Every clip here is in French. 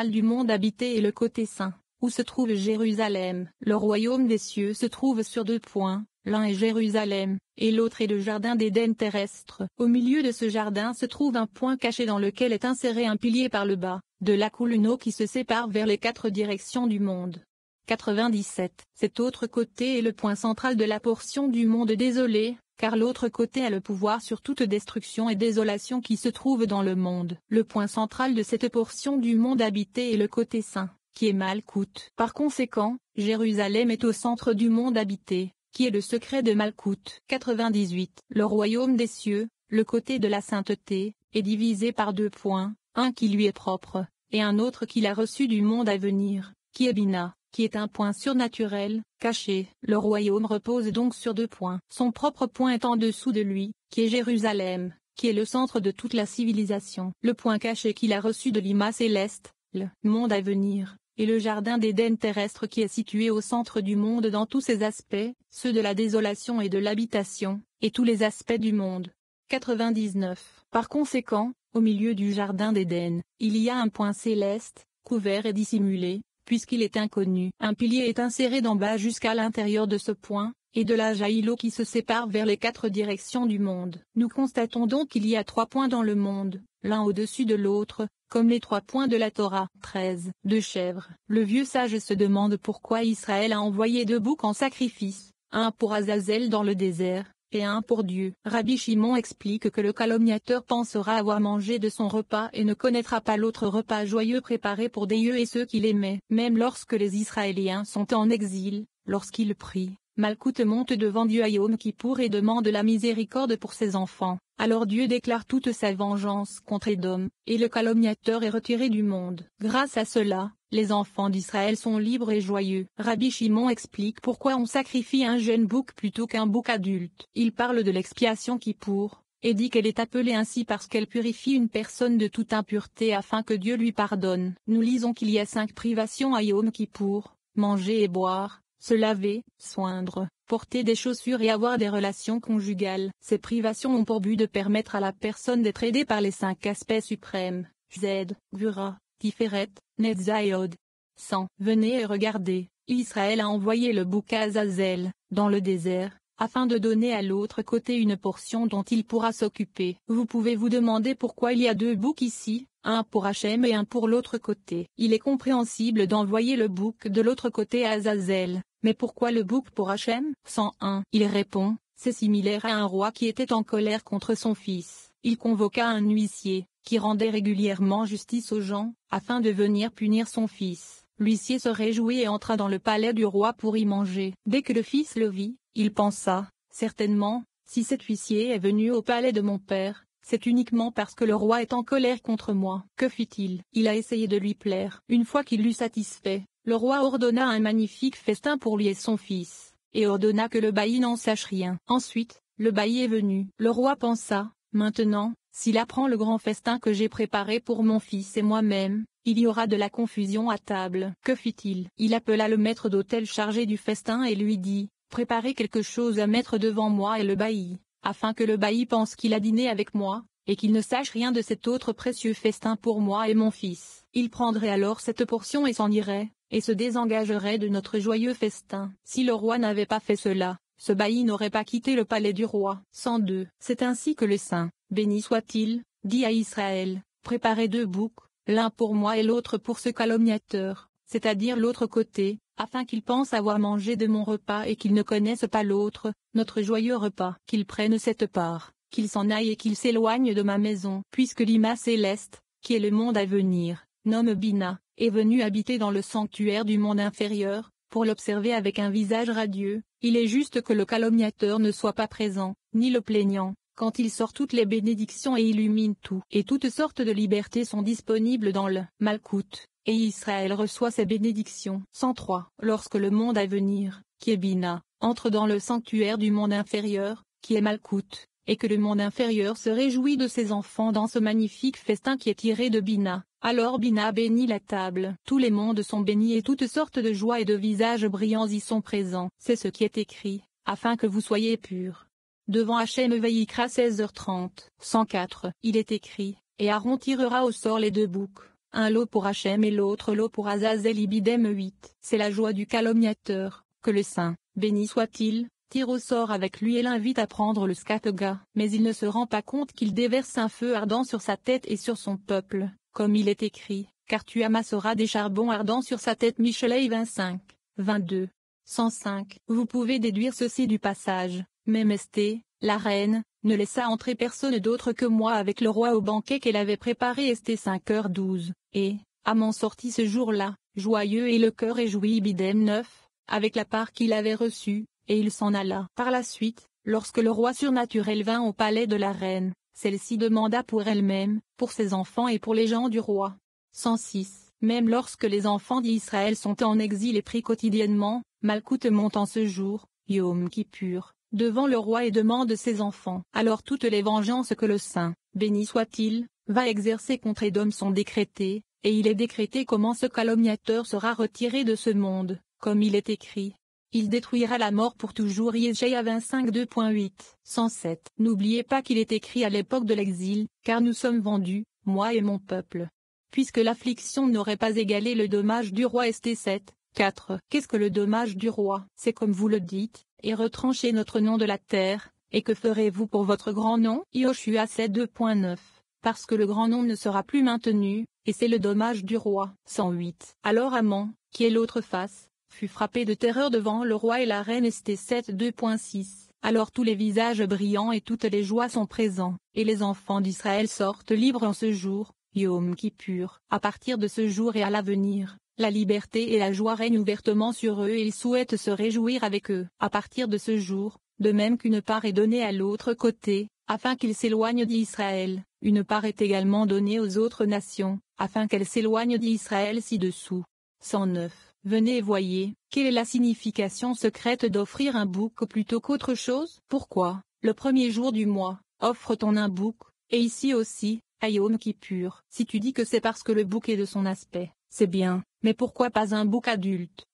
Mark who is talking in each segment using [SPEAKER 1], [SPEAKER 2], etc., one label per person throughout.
[SPEAKER 1] du monde habité et le côté saint, où se trouve Jérusalem. Le royaume des cieux se trouve sur 2 points, l'un est Jérusalem, et l'autre est le jardin d'Éden terrestre. Au milieu de ce jardin se trouve un point caché dans lequel est inséré un pilier par le bas, de là coule une eau qui se sépare vers les 4 directions du monde. 97. Cet autre côté est le point central de la portion du monde désolé, car l'autre côté a le pouvoir sur toute destruction et désolation qui se trouve dans le monde. Le point central de cette portion du monde habité est le côté saint, qui est Malkout. Par conséquent, Jérusalem est au centre du monde habité, qui est le secret de Malkout. 98. Le royaume des cieux, le côté de la sainteté, est divisé par 2 points, un qui lui est propre, et un autre qu'il a reçu du monde à venir, qui est Bina, qui est un point surnaturel, caché. Le royaume repose donc sur 2 points. Son propre point est en dessous de lui, qui est Jérusalem, qui est le centre de toute la civilisation. Le point caché qu'il a reçu de l'Ima céleste, le monde à venir, et le jardin d'Éden terrestre qui est situé au centre du monde dans tous ses aspects, ceux de la désolation et de l'habitation, et tous les aspects du monde. 99. Par conséquent, au milieu du jardin d'Éden, il y a un point céleste, couvert et dissimulé, puisqu'il est inconnu. Un pilier est inséré d'en bas jusqu'à l'intérieur de ce point, et de là jaillit l'eau qui se sépare vers les 4 directions du monde. Nous constatons donc qu'il y a 3 points dans le monde, l'un au-dessus de l'autre, comme les 3 points de la Torah. 13. 2 chèvres. Le vieux sage se demande pourquoi Israël a envoyé 2 boucs en sacrifice, un pour Azazel dans le désert, et un pour Dieu. Rabbi Shimon explique que le calomniateur pensera avoir mangé de son repas et ne connaîtra pas l'autre repas joyeux préparé pour des dieux et ceux qu'il aimait. Même lorsque les Israéliens sont en exil, lorsqu'ils prient, Malkout monte devant Dieu à Yom Kippour et demande la miséricorde pour ses enfants. Alors Dieu déclare toute sa vengeance contre Édom, et le calomniateur est retiré du monde. Grâce à cela, les enfants d'Israël sont libres et joyeux. Rabbi Shimon explique pourquoi on sacrifie un jeune bouc plutôt qu'un bouc adulte. Il parle de l'expiation Kippour, et dit qu'elle est appelée ainsi parce qu'elle purifie une personne de toute impureté afin que Dieu lui pardonne. Nous lisons qu'il y a 5 privations à Yom Kippour, manger et boire, se laver, soindre, porter des chaussures et avoir des relations conjugales. Ces privations ont pour but de permettre à la personne d'être aidée par les 5 aspects suprêmes, Z, Gvura, Tiferet, Netzayod. 100. Venez et regardez, Israël a envoyé le bouc à Azazel, dans le désert, afin de donner à l'autre côté une portion dont il pourra s'occuper. Vous pouvez vous demander pourquoi il y a 2 boucs ici, un pour Hachem et un pour l'autre côté. Il est compréhensible d'envoyer le bouc de l'autre côté à Azazel, mais pourquoi le bouc pour Hachem? 101. Il répond, c'est similaire à un roi qui était en colère contre son fils. Il convoqua un huissier, qui rendait régulièrement justice aux gens, afin de venir punir son fils. L'huissier se réjouit et entra dans le palais du roi pour y manger. Dès que le fils le vit, il pensa, certainement, si cet huissier est venu au palais de mon père, c'est uniquement parce que le roi est en colère contre moi. Que fit-il? Il a essayé de lui plaire. Une fois qu'il l'eut satisfait, le roi ordonna un magnifique festin pour lui et son fils, et ordonna que le bailli n'en sache rien. Ensuite, le bailli est venu. Le roi pensa, maintenant, s'il apprend le grand festin que j'ai préparé pour mon fils et moi-même, il y aura de la confusion à table. Que fit-il? Il appela le maître d'hôtel chargé du festin et lui dit, préparez quelque chose à mettre devant moi et le bailli, afin que le bailli pense qu'il a dîné avec moi, et qu'il ne sache rien de cet autre précieux festin pour moi et mon fils. Il prendrait alors cette portion et s'en irait, et se désengagerait de notre joyeux festin. Si le roi n'avait pas fait cela, ce bailli n'aurait pas quitté le palais du roi. 102. C'est ainsi que le Saint, béni soit-il, dit à Israël, préparez 2 boucs, l'un pour moi et l'autre pour ce calomniateur, c'est-à-dire l'autre côté, afin qu'il pense avoir mangé de mon repas et qu'il ne connaisse pas l'autre, notre joyeux repas. Qu'il prenne cette part, qu'il s'en aille et qu'il s'éloigne de ma maison. Puisque l'Ima céleste, qui est le monde à venir, nomme Bina, est venu habiter dans le sanctuaire du monde inférieur, pour l'observer avec un visage radieux, il est juste que le calomniateur ne soit pas présent, ni le plaignant, quand il sort toutes les bénédictions et illumine tout. Et toutes sortes de libertés sont disponibles dans le Malkout, et Israël reçoit ses bénédictions. 103. Lorsque le monde à venir, qui est Bina, entre dans le sanctuaire du monde inférieur, qui est Malkout, et que le monde inférieur se réjouit de ses enfants dans ce magnifique festin qui est tiré de Bina, alors Bina bénit la table. Tous les mondes sont bénis et toutes sortes de joies et de visages brillants y sont présents. C'est ce qui est écrit, afin que vous soyez purs. Devant Hachem Vayikra 16h30. 104. Il est écrit, et Aaron tirera au sort les 2 boucs. un lot pour Hachem et l'autre lot pour Azazel ibidem 8. C'est la joie du calomniateur, que le saint, béni soit-il, tire au sort avec lui et l'invite à prendre le scatega. Mais il ne se rend pas compte qu'il déverse un feu ardent sur sa tête et sur son peuple, comme il est écrit, car tu amasseras des charbons ardents sur sa tête. Michelet 25, 22. 105. Vous pouvez déduire ceci du passage, même Esthé, la reine, ne laissa entrer personne d'autre que moi avec le roi au banquet qu'elle avait préparé. Esthé 5h12, et, Haman sortit ce jour-là, joyeux et le cœur réjoui ibidem 9, avec la part qu'il avait reçue, et il s'en alla. Par la suite, lorsque le roi surnaturel vint au palais de la reine, celle-ci demanda pour elle-même, pour ses enfants et pour les gens du roi. 106. Même lorsque les enfants d'Israël sont en exil et pris quotidiennement, Malkout monte en ce jour, Yom Kippur, devant le roi et demande ses enfants. Alors toutes les vengeances que le saint, béni soit-il, va exercer contre Édom sont décrétées, et il est décrété comment ce calomniateur sera retiré de ce monde, comme il est écrit. Il détruira la mort pour toujours. Yeshaïa 25 2.8. 107. N'oubliez pas qu'il est écrit à l'époque de l'exil, car nous sommes vendus, moi et mon peuple. Puisque l'affliction n'aurait pas égalé le dommage du roi. Esthé 7, 4. Qu'est-ce que le dommage du roi? C'est comme vous le dites, et retranchez notre nom de la terre, et que ferez-vous pour votre grand nom? Yoshua 7 2.9. Parce que le grand nom ne sera plus maintenu, et c'est le dommage du roi. 108. Alors Haman, qui est l'autre face, fut frappé de terreur devant le roi et la reine. Esthé 7 2.6. Alors tous les visages brillants et toutes les joies sont présents, et les enfants d'Israël sortent libres en ce jour, Yom Kippur. À partir de ce jour et à l'avenir, la liberté et la joie règnent ouvertement sur eux et ils souhaitent se réjouir avec eux. À partir de ce jour, de même qu'une part est donnée à l'autre côté, afin qu'ils s'éloignent d'Israël, une part est également donnée aux autres nations, afin qu'elles s'éloignent d'Israël ci-dessous. 109. Venez et voyez, quelle est la signification secrète d'offrir un bouc plutôt qu'autre chose? Pourquoi, le premier jour du mois, offre-t-on un bouc, et ici aussi, à Yom Kippur? Si tu dis que c'est parce que le bouc est de son aspect, c'est bien, mais pourquoi pas un bouc adulte,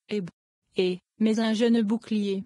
[SPEAKER 1] mais un jeune bouclier,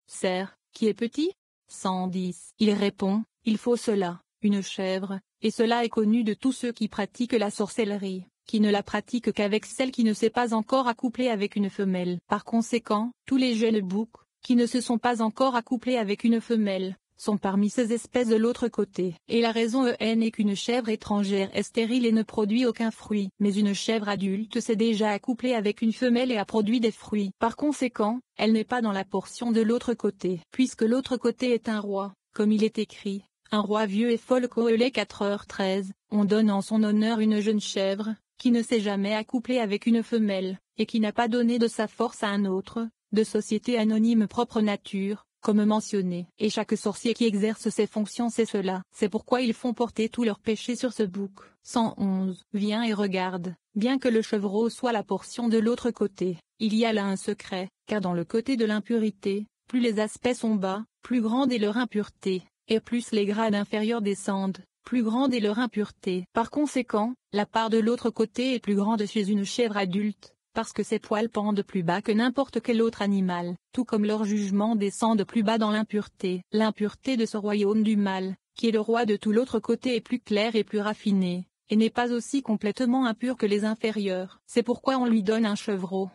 [SPEAKER 1] cerf, qui est petit? 110. Il répond, il faut cela, une chèvre, et cela est connu de tous ceux qui pratiquent la sorcellerie, qui ne la pratiquent qu'avec celle qui ne s'est pas encore accouplée avec une femelle. Par conséquent, tous les jeunes boucs, qui ne se sont pas encore accouplés avec une femelle, sont parmi ces espèces de l'autre côté. Et la raison est qu'une chèvre étrangère est stérile et ne produit aucun fruit. Mais une chèvre adulte s'est déjà accouplée avec une femelle et a produit des fruits. Par conséquent, elle n'est pas dans la portion de l'autre côté. Puisque l'autre côté est un roi, comme il est écrit, un roi vieux et fol Kohelé 4h13, on donne en son honneur une jeune chèvre, qui ne s'est jamais accouplée avec une femelle, et qui n'a pas donné de sa force à un autre, de société anonyme propre nature, comme mentionné. Et chaque sorcier qui exerce ses fonctions sait cela. C'est pourquoi ils font porter tous leurs péchés sur ce bouc. 111. Viens et regarde, bien que le chevreau soit la portion de l'autre côté, il y a là un secret, car dans le côté de l'impurité, plus les aspects sont bas, plus grande est leur impureté, et plus les grades inférieurs descendent, plus grande est leur impureté. Par conséquent, la part de l'autre côté est plus grande chez une chèvre adulte, parce que ses poils pendent plus bas que n'importe quel autre animal, tout comme leurs jugements descendent plus bas dans l'impureté. L'impureté de ce royaume du mal, qui est le roi de tout l'autre côté, est plus claire et plus raffinée, et n'est pas aussi complètement impure que les inférieurs. C'est pourquoi on lui donne un chevreau,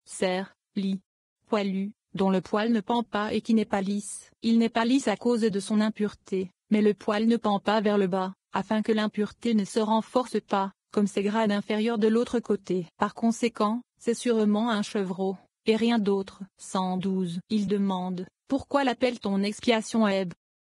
[SPEAKER 1] cerf, poilu, dont le poil ne pend pas et qui n'est pas lisse. Il n'est pas lisse à cause de son impureté, mais le poil ne pend pas vers le bas, afin que l'impureté ne se renforce pas, comme ses grades inférieurs de l'autre côté. Par conséquent, c'est sûrement un chevreau, et rien d'autre. 112. Il demande, pourquoi l'appelle-t-on expiation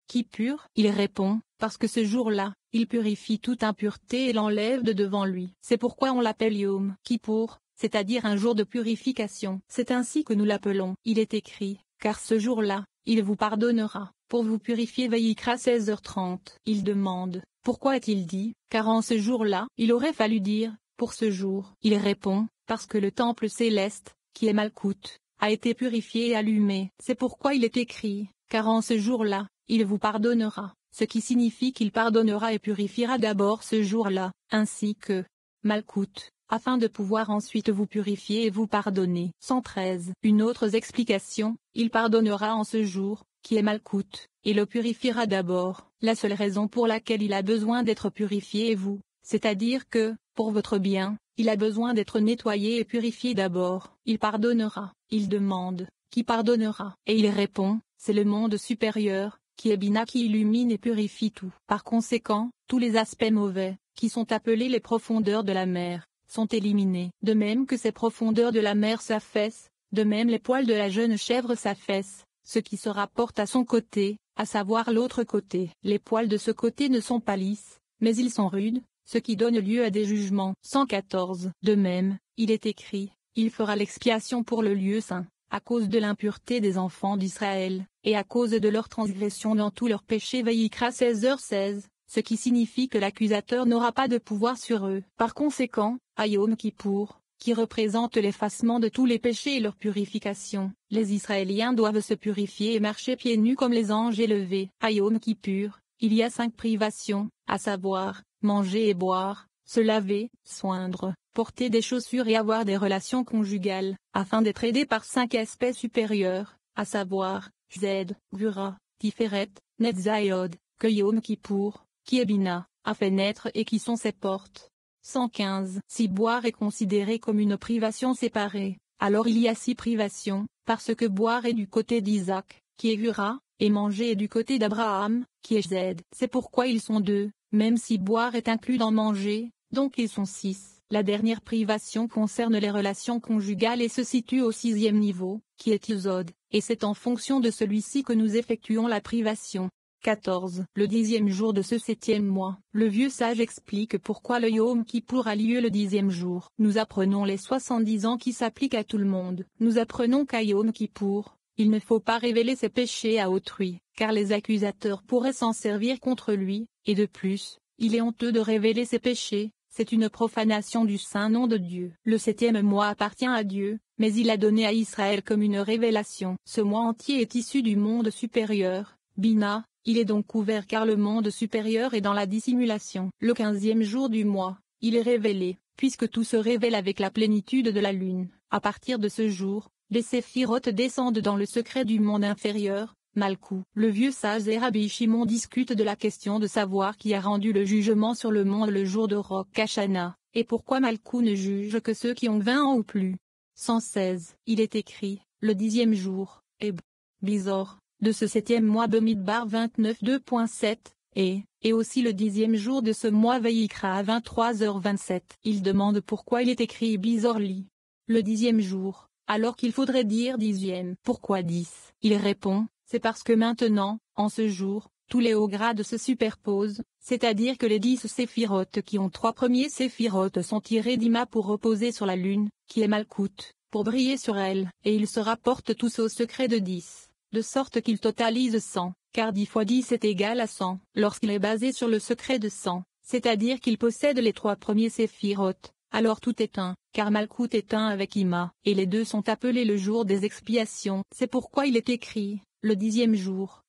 [SPEAKER 1] Kippur? Il répond, parce que ce jour-là, il purifie toute impureté et l'enlève de devant lui. C'est pourquoi on l'appelle Yom Kippour, c'est-à-dire un jour de purification. C'est ainsi que nous l'appelons. Il est écrit, car ce jour-là, il vous pardonnera, pour vous purifier. Vayikra 16h30. Il demande, pourquoi est-il dit, car en ce jour-là, il aurait fallu dire, pour ce jour? Il répond, parce que le temple céleste, qui est Malkout, a été purifié et allumé. C'est pourquoi il est écrit, car en ce jour-là, il vous pardonnera, ce qui signifie qu'il pardonnera et purifiera d'abord ce jour-là, ainsi que Malkout, afin de pouvoir ensuite vous purifier et vous pardonner. 113. Une autre explication, il pardonnera en ce jour, qui est Malkout, et le purifiera d'abord. La seule raison pour laquelle il a besoin d'être purifié est vous, c'est-à-dire que, pour votre bien, il a besoin d'être nettoyé et purifié d'abord. Il pardonnera. Il demande, qui pardonnera? Et il répond, c'est le monde supérieur, qui est Bina qui illumine et purifie tout. Par conséquent, tous les aspects mauvais, qui sont appelés les profondeurs de la mer, sont éliminés. De même que ces profondeurs de la mer s'affaissent, de même les poils de la jeune chèvre s'affaissent, ce qui se rapporte à son côté, à savoir l'autre côté. Les poils de ce côté ne sont pas lisses, mais ils sont rudes, ce qui donne lieu à des jugements. 114. De même, il est écrit, il fera l'expiation pour le lieu saint, à cause de l'impureté des enfants d'Israël, et à cause de leur transgression dans tous leurs péchés. Vaïkra 16h16, ce qui signifie que l'accusateur n'aura pas de pouvoir sur eux. Par conséquent, à Yom Kippour, qui représente l'effacement de tous les péchés et leur purification, les Israéliens doivent se purifier et marcher pieds nus comme les anges élevés. À Yom Kippour, il y a 5 privations, à savoir, manger et boire, se laver, soindre, porter des chaussures et avoir des relations conjugales, afin d'être aidé par 5 aspects supérieurs, à savoir, Zed, Gvura, Tiferet, Netzayod, que Yom Kippour, qui est Bina, a fait naître et qui sont ses portes. 115. Si boire est considéré comme une privation séparée, alors il y a 6 privations, parce que boire est du côté d'Isaac, qui est Gvura, et manger est du côté d'Abraham, qui est Zed. C'est pourquoi ils sont 2, même si boire est inclus dans manger, donc ils sont 6. La dernière privation concerne les relations conjugales et se situe au 6e niveau, qui est Yesod, et c'est en fonction de celui-ci que nous effectuons la privation. 14. Le 10e jour de ce 7e mois, le vieux sage explique pourquoi le Yom Kippour a lieu le 10e jour. Nous apprenons les 70 ans qui s'appliquent à tout le monde. Nous apprenons qu'à Yom Kippour, il ne faut pas révéler ses péchés à autrui, car les accusateurs pourraient s'en servir contre lui, et de plus, il est honteux de révéler ses péchés, c'est une profanation du saint nom de Dieu. Le 7e mois appartient à Dieu, mais il a donné à Israël comme une révélation. Ce mois entier est issu du monde supérieur, Bina. Il est donc couvert car le monde supérieur est dans la dissimulation. Le 15e jour du mois, il est révélé, puisque tout se révèle avec la plénitude de la lune. À partir de ce jour, les séphirotes descendent dans le secret du monde inférieur, Malkou. Le vieux sage et Rabbi Shimon discutent de la question de savoir qui a rendu le jugement sur le monde le jour de Rosh Hashanah, et pourquoi Malkou ne juge que ceux qui ont 20 ans ou plus. 116. Il est écrit, le 10e jour, Bizor, de ce 7e mois Bemidbar 29 2.7, et aussi le 10e jour de ce mois Vaïkra à 23h27. Il demande pourquoi il est écrit Bizorli. Le 10e jour, alors qu'il faudrait dire 10e. Pourquoi 10? Il répond, c'est parce que maintenant, en ce jour, tous les hauts grades se superposent, c'est-à-dire que les 10 séphirotes qui ont 3 premiers séphirotes sont tirés d'Ima pour reposer sur la lune, qui est Malkout, pour briller sur elle, et ils se rapportent tous au secret de 10. De sorte qu'il totalise 100, car 10 fois 10 est égal à 100, lorsqu'il est basé sur le secret de 100, c'est-à-dire qu'il possède les 3 premiers séphirotes, alors tout est un, car Malkout est un avec Ima, et les 2 sont appelés le jour des expiations. C'est pourquoi il est écrit, le 10e jour,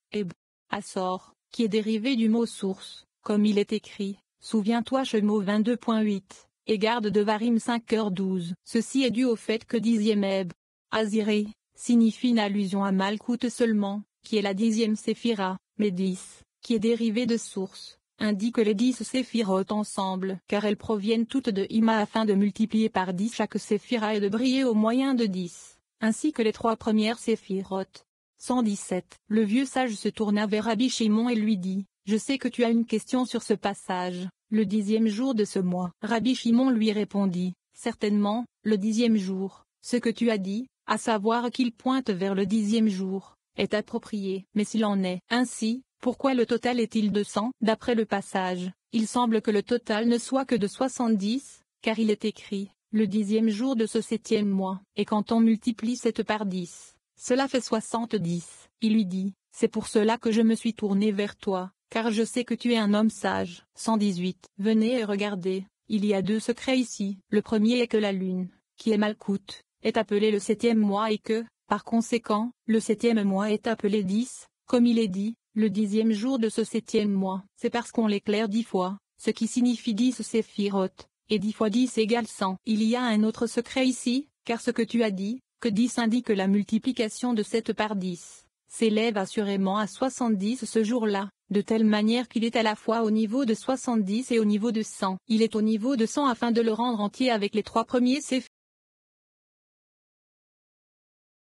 [SPEAKER 1] Assor, qui est dérivé du mot source, comme il est écrit, souviens-toi Shemo 22.8, et garde Devarim 5h12. Ceci est dû au fait que 10e Aziré, signifie une allusion à Malkout seulement, qui est la 10e séphira, mais 10, qui est dérivée de source, indique les 10 séphirotes ensemble, car elles proviennent toutes de Ima afin de multiplier par 10 chaque séphira et de briller au moyen de 10, ainsi que les 3 premières séphirotes. 117. Le vieux sage se tourna vers Rabbi Shimon et lui dit, je sais que tu as une question sur ce passage, le 10e jour de ce mois. Rabbi Shimon lui répondit, certainement, le 10e jour, ce que tu as dit, à savoir qu'il pointe vers le 10e jour, est approprié. Mais s'il en est ainsi, pourquoi le total est-il de 100? D'après le passage, il semble que le total ne soit que de 70, car il est écrit, le 10e jour de ce 7e mois, et quand on multiplie 7 par 10, cela fait 70. Il lui dit, c'est pour cela que je me suis tourné vers toi, car je sais que tu es un homme sage. 118. Venez et regardez, il y a 2 secrets ici. Le premier est que la lune, qui est Malkout, est appelé le 7e mois et que, par conséquent, le 7e mois est appelé 10, comme il est dit, le 10e jour de ce 7e mois. C'est parce qu'on l'éclaire 10 fois, ce qui signifie 10 séphirotes, et 10 fois 10 égale 100. Il y a un autre secret ici, car ce que tu as dit, que 10 indique la multiplication de 7 par 10. s'élève assurément à 70 ce jour-là, de telle manière qu'il est à la fois au niveau de 70 et au niveau de 100. Il est au niveau de 100 afin de le rendre entier avec les 3 premiers séphirot.